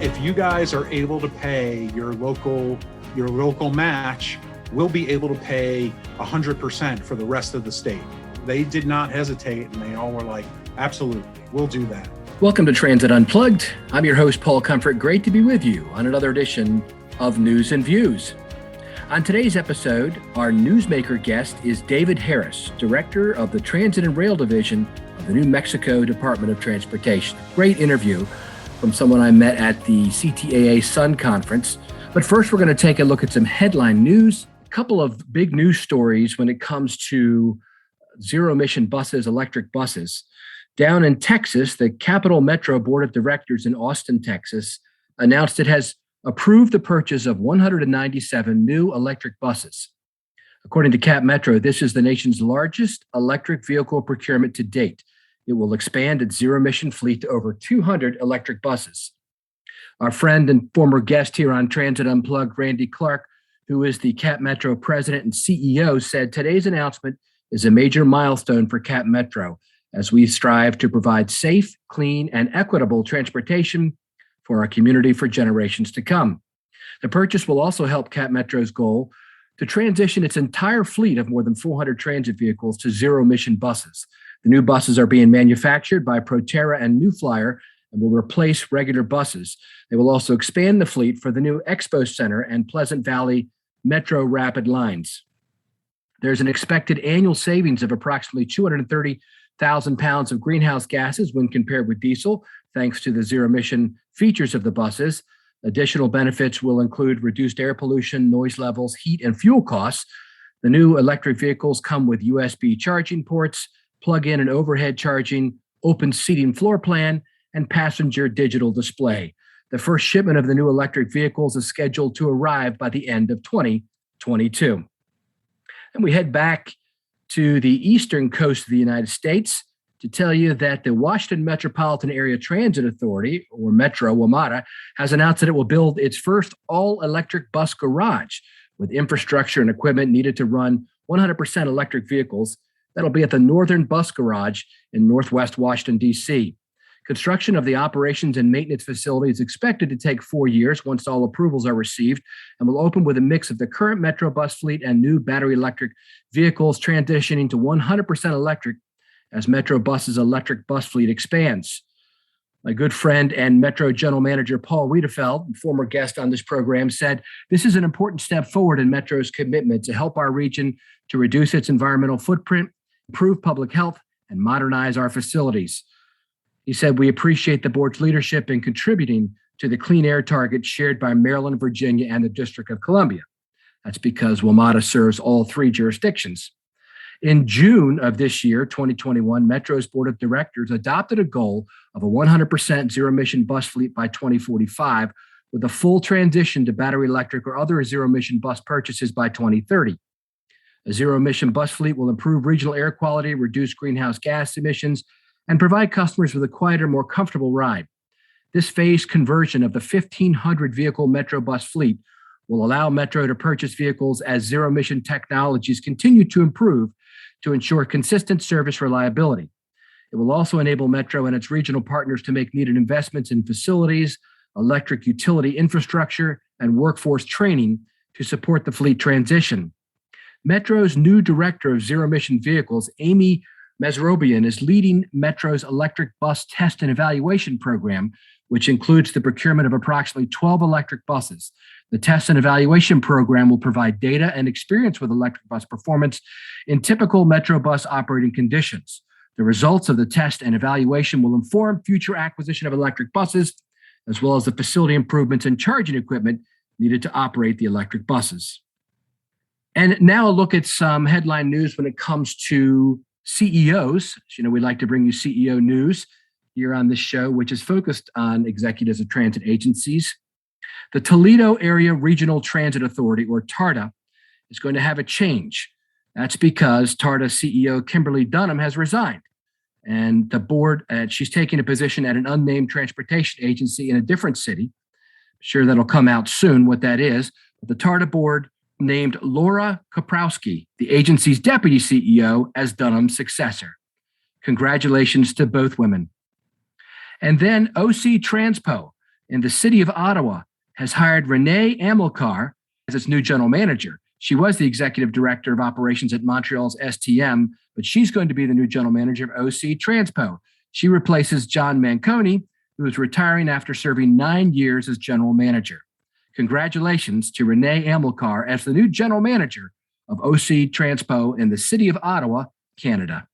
If you guys are able to pay your local match, we'll be able to pay 100% for the rest of the state. They did not hesitate, and they all were like, absolutely, we'll do that. Welcome to Transit Unplugged. I'm your host, Paul Comfort. Great to be with you on another edition of News and Views. On today's episode, our newsmaker guest is David Harris, Director of the Transit and Rail Division of the New Mexico Department of Transportation. Great interview from someone I met at the CTAA Sun Conference. But first, we're going to take a look at some headline news. A couple of big news stories when it comes to zero-emission buses, electric buses. Down in Texas, the Capital Metro Board of Directors in Austin, Texas, announced it has approved the purchase of 197 new electric buses. According to Cap Metro, this is the nation's largest electric vehicle procurement to date. It will expand its zero-emission fleet to over 200 electric buses. Our friend and former guest here on Transit Unplugged, Randy Clark, who is the Cap Metro president and CEO, said today's announcement is a major milestone for Cap Metro as we strive to provide safe, clean, and equitable transportation for our community for generations to come. The purchase will also help Cap Metro's goal to transition its entire fleet of more than 400 transit vehicles to zero-emission buses. The new buses are being manufactured by Proterra and New Flyer and will replace regular buses. They will also expand the fleet for the new Expo Center and Pleasant Valley Metro Rapid lines. There's an expected annual savings of approximately 230,000 pounds of greenhouse gases when compared with diesel, thanks to the zero-emission features of the buses. Additional benefits will include reduced air pollution, noise levels, heat, and fuel costs. The new electric vehicles come with USB charging ports, plug-in and overhead charging, open seating floor plan, and passenger digital display. The first shipment of the new electric vehicles is scheduled to arrive by the end of 2022. And we head back to the eastern coast of the United States to tell you that the Washington Metropolitan Area Transit Authority, or Metro, WMATA, has announced that it will build its first all-electric bus garage with infrastructure and equipment needed to run 100% electric vehicles. That'll be at the Northern Bus Garage in Northwest Washington, D.C. Construction of the operations and maintenance facility is expected to take 4 years once all approvals are received and will open with a mix of the current Metro bus fleet and new battery electric vehicles transitioning to 100% electric as Metro Bus's electric bus fleet expands. My good friend and Metro General Manager Paul Wiedefeld, former guest on this program, said this is an important step forward in Metro's commitment to help our region to reduce its environmental footprint, improve public health, and modernize our facilities. He said, we appreciate the board's leadership in contributing to the clean air targets shared by Maryland, Virginia, and the District of Columbia. That's because WMATA serves all three jurisdictions. In June of this year, 2021, Metro's board of directors adopted a goal of a 100% zero-emission bus fleet by 2045, with a full transition to battery electric or other zero-emission bus purchases by 2030. A zero-emission bus fleet will improve regional air quality, reduce greenhouse gas emissions, and provide customers with a quieter, more comfortable ride. This phased conversion of the 1,500 vehicle Metro bus fleet will allow Metro to purchase vehicles as zero-emission technologies continue to improve to ensure consistent service reliability. It will also enable Metro and its regional partners to make needed investments in facilities, electric utility infrastructure, and workforce training to support the fleet transition. Metro's new director of zero-emission vehicles, Amy Mesrobian, is leading Metro's electric bus test and evaluation program, which includes the procurement of approximately 12 electric buses. The test and evaluation program will provide data and experience with electric bus performance in typical Metro bus operating conditions. The results of the test and evaluation will inform future acquisition of electric buses, as well as the facility improvements and charging equipment needed to operate the electric buses. And now a look at some headline news when it comes to CEOs. As you know, we like to bring you CEO news here on this show, which is focused on executives of transit agencies. The Toledo Area Regional Transit Authority, or TARTA, is going to have a change. That's because TARTA CEO Kimberly Dunham has resigned. And the board, she's taking a position at an unnamed transportation agency in a different city. I'm sure that'll come out soon what that is. But the TARTA board named Laura Koprowski, the agency's deputy CEO, as Dunham's successor. Congratulations to both women. And then OC Transpo And the city of Ottawa has hired Renee Amilcar as its new general manager. She was the executive director of operations at Montreal's STM, but she's going to be the new general manager of OC Transpo. She replaces John Manconi, who is retiring after serving 9 years as general manager. Congratulations to Renee Amilcar as the new general manager of OC Transpo in the city of Ottawa, Canada.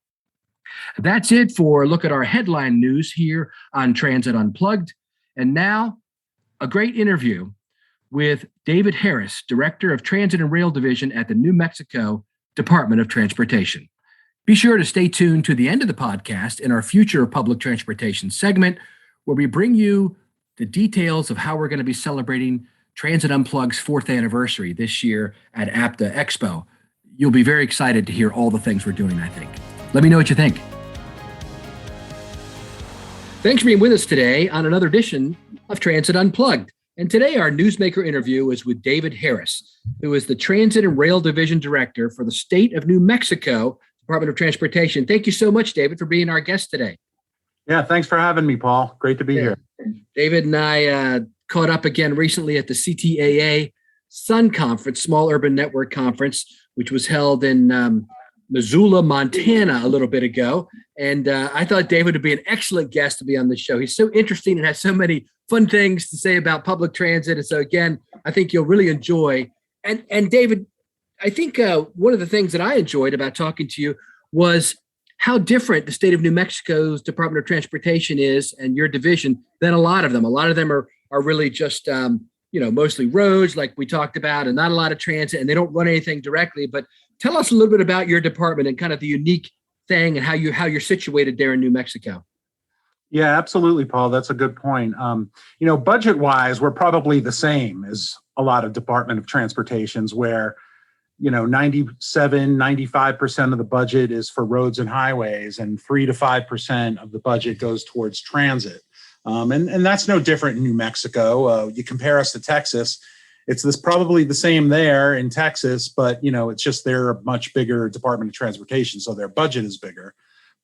That's it for a look at our headline news here on Transit Unplugged. And now, a great interview with David Harris, Director of Transit and Rail Division at the New Mexico Department of Transportation. Be sure to stay tuned to the end of the podcast in our future public transportation segment, where we bring you the details of how we're going to be celebrating Transit Unplugged's 4th anniversary this year at APTA Expo. You'll be very excited to hear all the things we're doing, I think. Let me know what you think. Thanks for being with us today on another edition of Transit Unplugged. And today our newsmaker interview is with David Harris, who is the Transit and Rail Division Director for the state of New Mexico Department of Transportation. Thank you so much, David, for being our guest today. Yeah, thanks for having me, Paul. Great to be here. David and I caught up again recently at the CTAA Sun Conference, Small Urban Network Conference, which was held in Missoula, Montana a little bit ago. And I thought David would be an excellent guest to be on the show. He's so interesting and has so many fun things to say about public transit. And so again, I think you'll really enjoy. And David, I think one of the things that I enjoyed about talking to you was how different the state of New Mexico's Department of Transportation is and your division than a lot of them. A lot of them are really just, mostly roads like we talked about and not a lot of transit, and they don't run anything directly. But tell us a little bit about your department and kind of the unique thing and how you're situated there in New Mexico. Yeah, absolutely, Paul. That's a good point. Budget-wise, we're probably the same as a lot of Department of Transportations where, 95% of the budget is for roads and highways and 3 to 5% of the budget goes towards transit. And that's no different in New Mexico. You compare us to Texas, it's probably the same there in Texas, but, it's just they're a much bigger Department of Transportation, so their budget is bigger.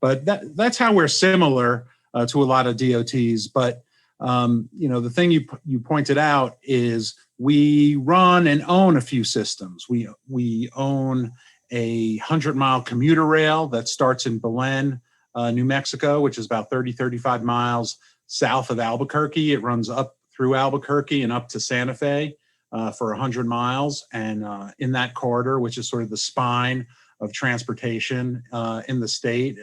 But that's how we're similar to a lot of DOTs. But, the thing you pointed out is we run and own a few systems. We own a 100-mile commuter rail that starts in Belen, New Mexico, which is about 35 miles south of Albuquerque. It runs up through Albuquerque and up to Santa Fe for 100 miles. And in that corridor, which is sort of the spine of transportation in the state,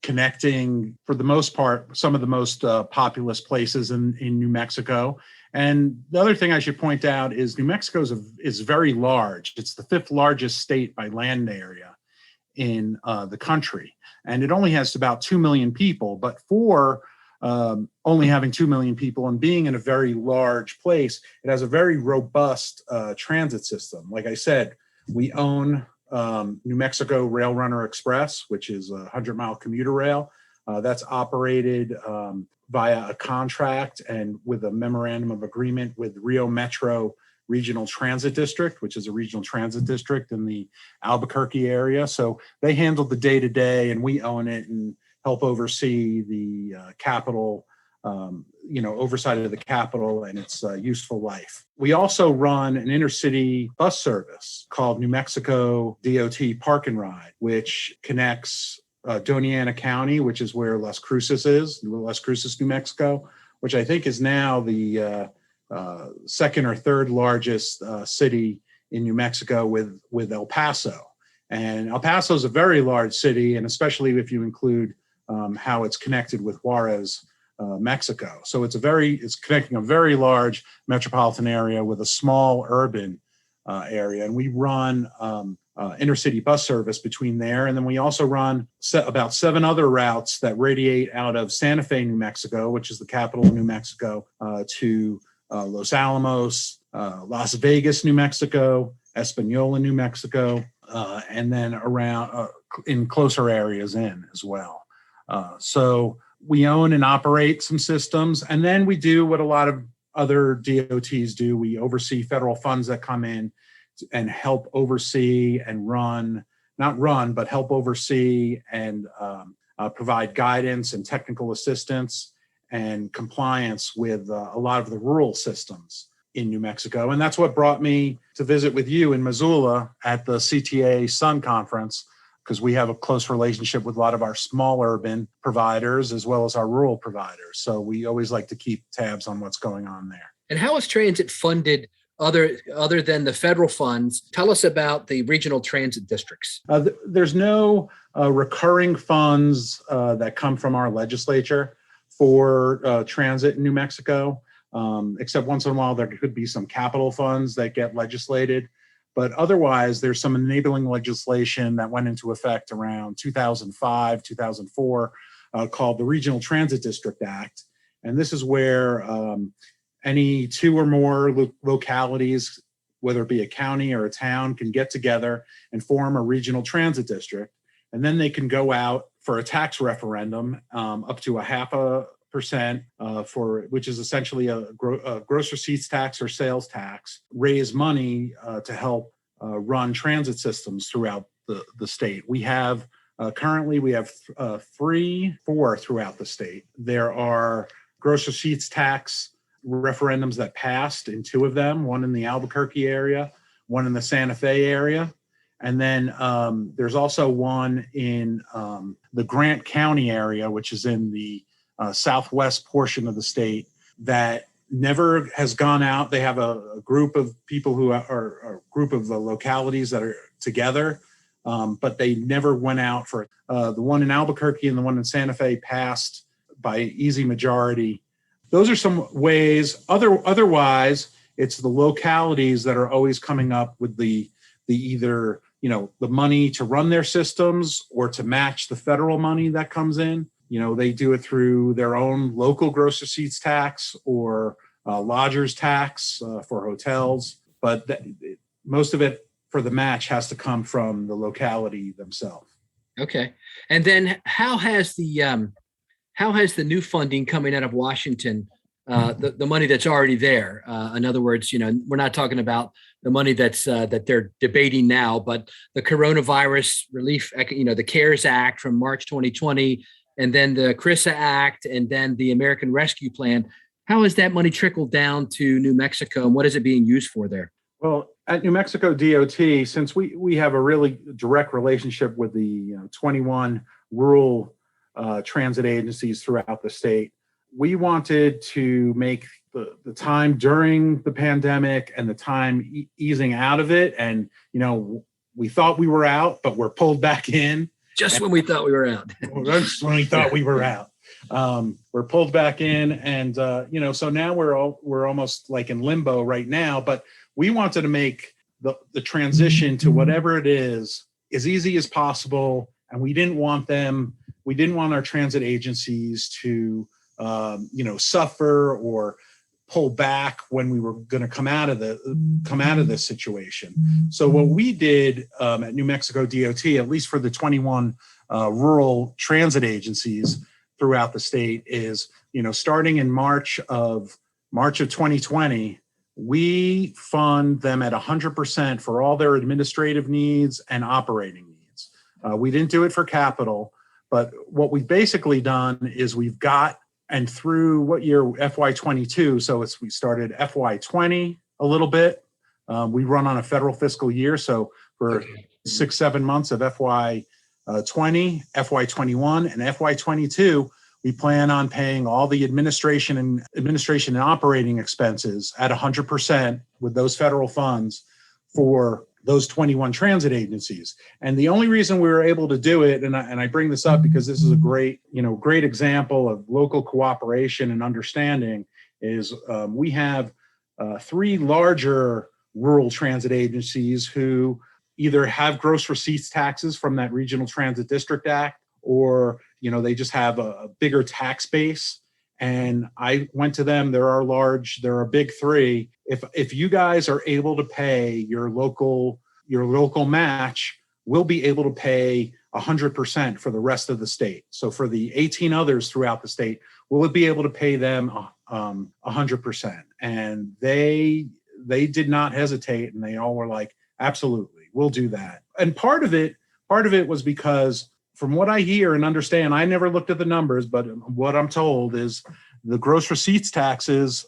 connecting, for the most part, some of the most populous places in New Mexico. And the other thing I should point out is New Mexico is very large. It's the 5th largest state by land area in the country. And it only has about 2 million people. But for only having 2 million people and being in a very large place, it has a very robust transit system. Like I said, we own New Mexico Rail Runner Express, which is a 100-mile commuter rail that's operated via a contract and with a memorandum of agreement with Rio Metro Regional Transit District, which is a regional transit district in the Albuquerque area. So they handle the day-to-day and we own it and help oversee the capital, oversight of the capital and its useful life. We also run an intercity bus service called New Mexico DOT Park and Ride, which connects Doña Ana County, which is where Las Cruces is, Las Cruces, New Mexico, which I think is now the second or third largest city in New Mexico with El Paso. And El Paso is a very large city, and especially if you include how it's connected with Juarez, Mexico. So it's connecting a very large metropolitan area with a small urban area. And we run intercity bus service between there. And then we also run about 7 other routes that radiate out of Santa Fe, New Mexico, which is the capital of New Mexico, to Los Alamos, Las Vegas, New Mexico, Espanola, New Mexico, and then around in closer areas in as well. So we own and operate some systems, and then we do what a lot of other DOTs do. We oversee federal funds that come in and help oversee and help oversee and provide guidance and technical assistance and compliance with a lot of the rural systems in New Mexico. And that's what brought me to visit with you in Missoula at the CTA Sun Conference, because we have a close relationship with a lot of our small urban providers as well as our rural providers. So we always like to keep tabs on what's going on there. And how is transit funded other than the federal funds? Tell us about the regional transit districts. There's no recurring funds that come from our legislature for transit in New Mexico, except once in a while there could be some capital funds that get legislated. But otherwise, there's some enabling legislation that went into effect around 2005, 2004, called the Regional Transit District Act. And this is where any two or more localities, whether it be a county or a town, can get together and form a regional transit district. And then they can go out for a tax referendum up to 0.5% for, which is essentially a gross receipts tax or sales tax, raise money to help run transit systems throughout the state. We have currently we have four throughout the state. There are gross receipts tax referendums that passed in two of them, one in the Albuquerque area, one in the Santa Fe area. And then there's also one in the Grant County area, which is in the southwest portion of the state, that never has gone out. They have a group of people who are a group of the localities that are together, but they never went out for the one in Albuquerque and the one in Santa Fe passed by easy majority. Those are some ways. Otherwise, it's the localities that are always coming up with the either, the money to run their systems or to match the federal money that comes in. They do it through their own local gross receipts tax or lodgers tax for hotels. But most of it for the match has to come from the locality themselves. Okay. And then how has the new funding coming out of Washington, the money that's already there? In other words, we're not talking about the money that they're debating now, but the coronavirus relief, the CARES Act from March 2020, and then the CRISA Act, and then the American Rescue Plan. How has that money trickled down to New Mexico, and what is it being used for there? Well, at New Mexico DOT, since we have a really direct relationship with the 21 rural transit agencies throughout the state, we wanted to make the time during the pandemic and the time easing out of it. And, we thought we were out, but we're pulled back in. Just when we thought we were out. Just when we thought we were out. We're pulled back in. And, so now we're almost like in limbo right now. But we wanted to make the transition to whatever it is as easy as possible. And we didn't want our transit agencies to, suffer or pull back when we were going to come out of this situation. So what we did at New Mexico DOT, at least for the 21 rural transit agencies throughout the state, is starting in March of 2020, we fund them at 100% for all their administrative needs and operating needs. We didn't do it for capital, but what we've basically done is we've got, and through what year, FY22, so we started FY20 a little bit. We run on a federal fiscal year, so for 6-7 months of FY20, FY21, and FY22, we plan on paying all the administration and operating expenses at 100% with those federal funds for those 21 transit agencies. And the only reason we were able to do it, and I bring this up because this is a great example of local cooperation and understanding, is we have 3 larger rural transit agencies who either have gross receipts taxes from that Regional Transit District Act, or they just have a bigger tax base. And I went to them. They're our big 3. If you guys are able to pay your local match, we'll be able to pay 100% for the rest of the state. So for the 18 others throughout the state, we'll be able to pay them 100%. And they did not hesitate, and they all were like, absolutely, we'll do that. And part of it was because, from what I hear and understand, I never looked at the numbers, but what I'm told is the gross receipts taxes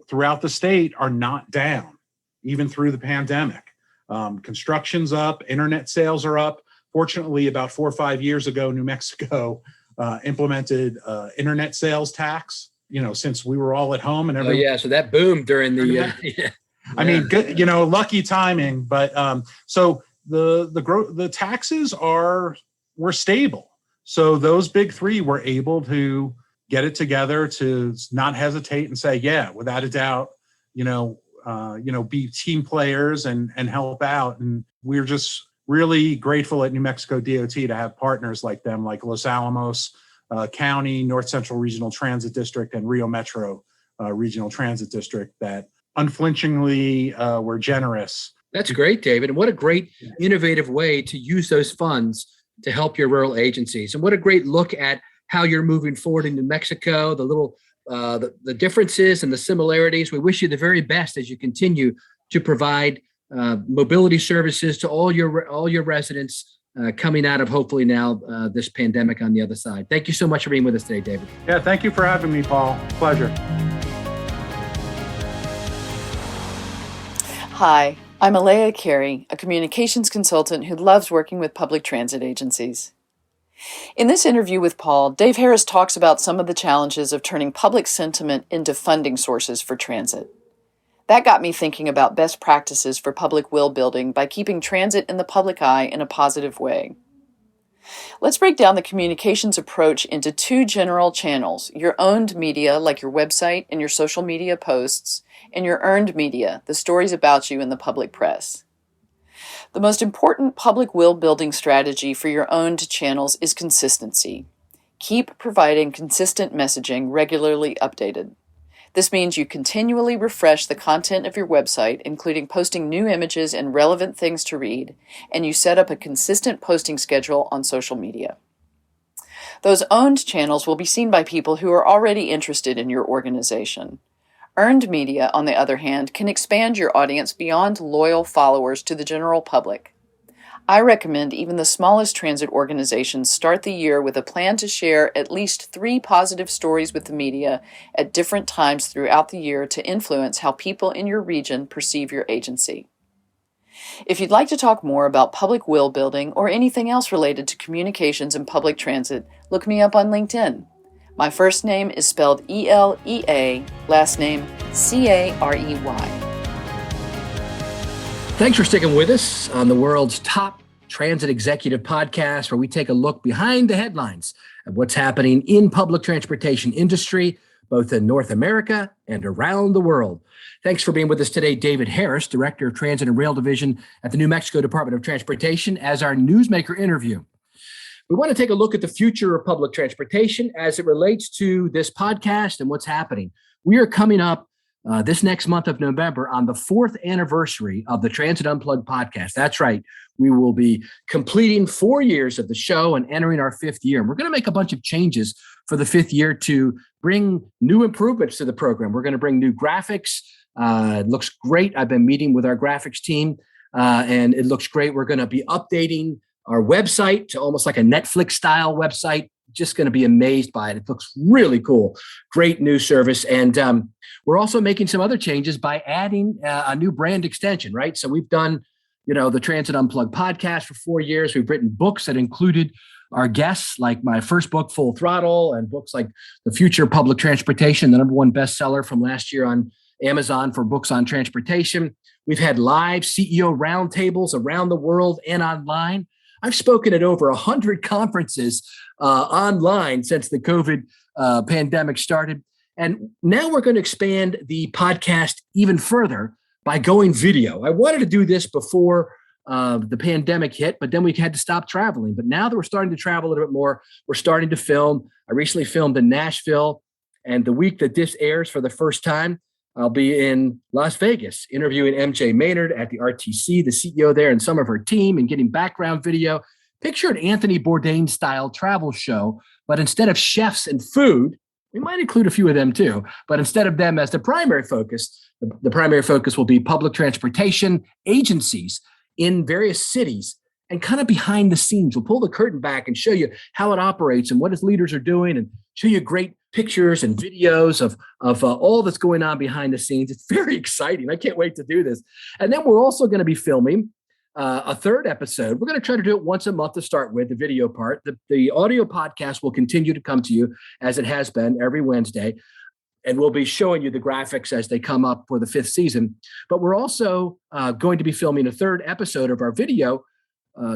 throughout the state are not down, even through the pandemic. Construction's up, internet sales are up. Fortunately, about 4 or 5 years ago, New Mexico implemented internet sales tax, since we were all at home and everyone. Oh, yeah. So that boomed during the. Yeah. I mean, good, lucky timing. But so the taxes were stable. So those big three were able to get it together to not hesitate and say, yeah, without a doubt, be team players and help out. And we're just really grateful at New Mexico DOT to have partners like them, like Los Alamos County, North Central Regional Transit District, and Rio Metro Regional Transit District that unflinchingly were generous. That's great, David. And what a great innovative way to use those funds to help your rural agencies. And what a great look at how you're moving forward in New Mexico, the little the differences and the similarities. We wish you the very best as you continue to provide mobility services to all your residents coming out of hopefully now this pandemic on the other side. Thank you so much for being with us today, David. Yeah, thank you for having me, Paul. Pleasure. Hi, I'm Alea Carey, a communications consultant who loves working with public transit agencies. In this interview with Paul, Dave Harris talks about some of the challenges of turning public sentiment into funding sources for transit. That got me thinking about best practices for public will building by keeping transit in the public eye in a positive way. Let's break down the communications approach into two general channels: your owned media, like your website and your social media posts, and your earned media, the stories about you in the public press. The most important public will building strategy for your owned channels is consistency. Keep providing consistent messaging regularly updated. This means you continually refresh the content of your website, including posting new images and relevant things to read, and you set up a consistent posting schedule on social media. Those owned channels will be seen by people who are already interested in your organization. Earned media, on the other hand, can expand your audience beyond loyal followers to the general public. I recommend even the smallest transit organizations start the year with a plan to share at least 3 positive stories with the media at different times throughout the year to influence how people in your region perceive your agency. If you'd like to talk more about public will building or anything else related to communications and public transit, look me up on LinkedIn. My first name is spelled E-L-E-A, last name C-A-R-E-Y. Thanks for sticking with us on the world's top transit executive podcast, where we take a look behind the headlines of what's happening in public transportation industry, both in North America and around the world. Thanks for being with us today, David Harris, Director of Transit and Rail Division at the New Mexico Department of Transportation, as our newsmaker interview. We want to take a look at the future of public transportation as it relates to this podcast and what's happening. We are coming up this next month of November on the 4th anniversary of the Transit Unplugged podcast. That's right. We will be completing 4 years of the show and entering our 5th year. And we're going to make a bunch of changes for the 5th year to bring new improvements to the program. We're going to bring new graphics. It looks great. I've been meeting with our graphics team, and it looks great. We're going to be updating our website to almost like a Netflix style website. Just going to be amazed by it. It looks really cool. Great new service. And we're also making some other changes by adding a new brand extension, right? So we've done, the Transit Unplugged podcast for 4 years. We've written books that included our guests, like my first book, Full Throttle, and books like The Future of Public Transportation, the #1 bestseller from last year on Amazon for books on transportation. We've had live CEO roundtables around the world and online. I've spoken at over 100 conferences online since the COVID pandemic started. And now we're going to expand the podcast even further by going video. I wanted to do this before the pandemic hit, but then we had to stop traveling. But now that we're starting to travel a little bit more, we're starting to film. I recently filmed in Nashville, and the week that this airs for the first time, I'll be in Las Vegas interviewing MJ Maynard at the RTC, the CEO there, and some of her team, and getting background video. Picture an Anthony Bourdain style travel show, but instead of chefs and food, we might include a few of them too, but instead of them as the primary focus, the primary focus will be public transportation agencies in various cities and kind of behind the scenes. We'll pull the curtain back and show you how it operates and what its leaders are doing, and show you great pictures and videos of all that's going on behind the scenes. It's very exciting. I can't wait to do this. And then we're also going to be filming a third episode. We're going to try to do it once a month to start with, the video part. The audio podcast will continue to come to you as it has been every Wednesday. And we'll be showing you the graphics as they come up for the 5th season. But we're also going to be filming a third episode of our video,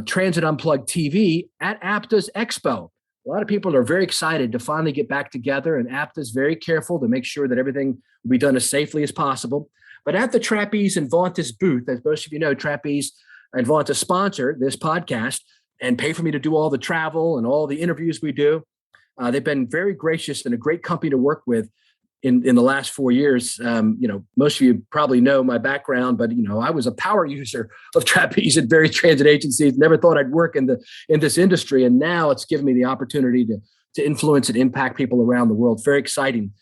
Transit Unplugged TV, at APTA's Expo. A lot of people are very excited to finally get back together, and APTA is very careful to make sure that everything will be done as safely as possible. But at the Trapeze and Vontas booth, as most of you know, Trapeze and Vontas sponsor this podcast and pay for me to do all the travel and all the interviews we do. They've been very gracious and a great company to work with in the last 4 years. Most of you probably know my background, but I was a power user of trapeze at various transit agencies. Never thought I'd work in this industry, and now it's given me the opportunity to influence and impact people around the world. Very exciting.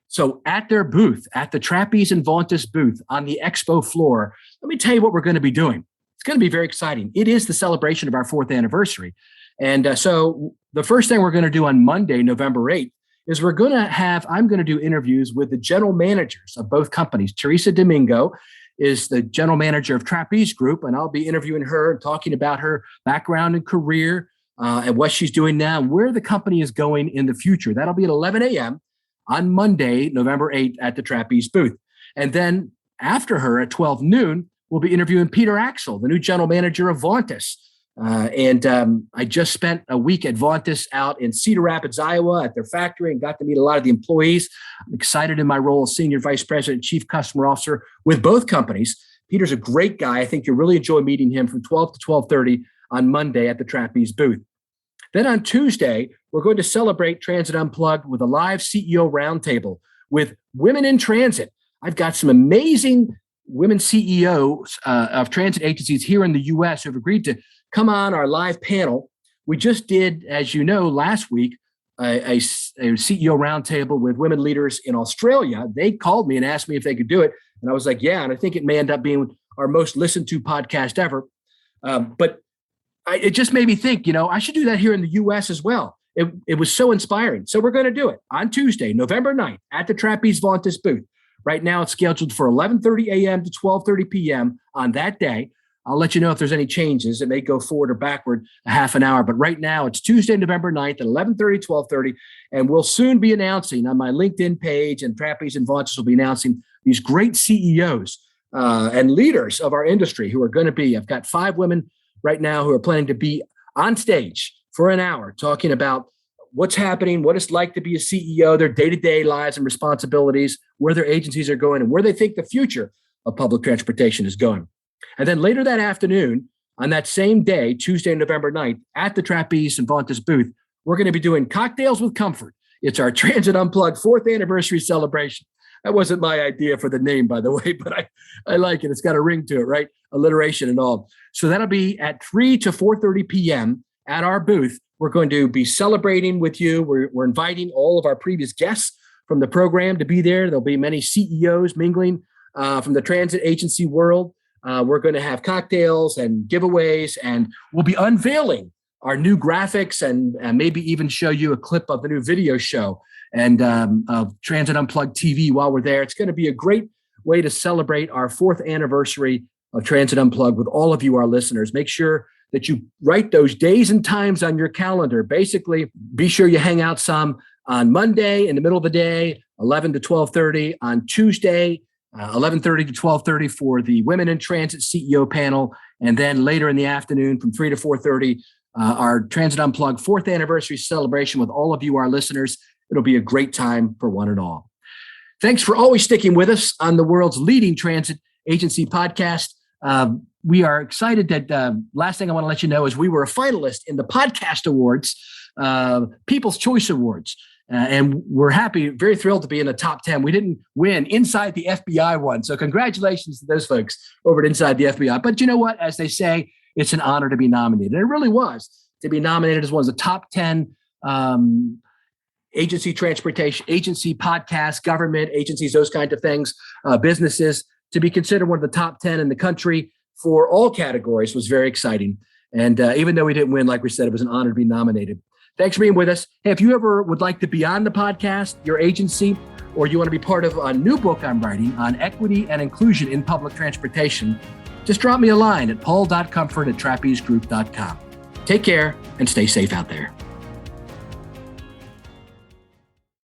So at their booth, at the Trapeze and Vontas booth on the expo floor, let me tell you what we're going to be doing. It's going to be very exciting. It is the celebration of our 4th anniversary. And so the first thing we're going to do on Monday, November 8th, is I'm going to do interviews with the general managers of both companies. Teresa Domingo is the general manager of Trapeze Group, and I'll be interviewing her and talking about her background and career and what she's doing now and where the company is going in the future. That'll be at 11 a.m. on Monday, November 8th at the Trapeze booth. And then after her at 12 noon, we'll be interviewing Peter Axel, the new general manager of Vontas. I just spent a week at Vontas out in Cedar Rapids, Iowa at their factory and got to meet a lot of the employees. I'm excited in my role as Senior Vice President and Chief Customer Officer with both companies. Peter's a great guy. I think you'll really enjoy meeting him from 12 to 12:30 on Monday at the Trapeze booth. Then on Tuesday, we're going to celebrate Transit Unplugged with a live CEO roundtable with women in transit. I've got some amazing women CEOs of transit agencies here in the U.S. who have agreed to come on our live panel. We just did, as you know, last week, a CEO roundtable with women leaders in Australia. They called me and asked me if they could do it. And I was like, yeah. And I think it may end up being our most listened to podcast ever. But it just made me think, I should do that here in the U.S. as well. It was so inspiring. So we're going to do it on Tuesday, November 9th at the Trapeze Vontas booth. Right now, it's scheduled for 11:30 a.m. to 12:30 p.m. on that day. I'll let you know if there's any changes. It may go forward or backward a half an hour. But right now, it's Tuesday, November 9th at 11:30, 12:30. And we'll soon be announcing on my LinkedIn page, and Trapeze and Vontas will be announcing these great CEOs and leaders of our industry who are going to be. I've got 5 women right now who are planning to be on stage for an hour talking about what's happening, what it's like to be a CEO, their day-to-day lives and responsibilities, where their agencies are going, and where they think the future of public transportation is going. And then later that afternoon, on that same day, Tuesday, November 9th, at the Trapeze and Vontas booth, we're going to be doing Cocktails with Comfort. It's our Transit Unplugged 4th anniversary celebration. That wasn't my idea for the name, by the way, but I like it. It's got a ring to it, right? Alliteration and all. So that'll be at 3 to 4:30 p.m. at our booth. We're going to be celebrating with you. We're inviting all of our previous guests from the program to be there. There'll be many CEOs mingling from the transit agency world. We're going to have cocktails and giveaways, and we'll be unveiling our new graphics and maybe even show you a clip of the new video show and of Transit Unplugged TV while we're there. It's going to be a great way to celebrate our 4th anniversary of Transit Unplugged with all of you, our listeners. Make sure that you write those days and times on your calendar. Basically, be sure you hang out some on Monday in the middle of the day, 11 to 12:30, on Tuesday, 11:30 to 12:30 for the Women in Transit CEO panel. And then later in the afternoon from 3 to 4:30, our Transit Unplugged 4th anniversary celebration with all of you, our listeners. It'll be a great time for one and all. Thanks for always sticking with us on the world's leading transit agency podcast. We are excited that last thing I want to let you know is we were a finalist in the Podcast Awards, People's Choice Awards. And we're happy, very thrilled to be in the top 10. We didn't win. Inside the FBI won. So congratulations to those folks over at Inside the FBI. But you know what? As they say, it's an honor to be nominated. And it really was to be nominated as one of the top 10 agency transportation, agency podcasts, government agencies, those kinds of things, businesses, to be considered one of the top 10 in the country for all categories was very exciting. And even though we didn't win, like we said, it was an honor to be nominated. Thanks for being with us. Hey, if you ever would like to be on the podcast, your agency, or you want to be part of a new book I'm writing on equity and inclusion in public transportation, just drop me a line at paul.comfort@trapezegroup.com. Take care and stay safe out there.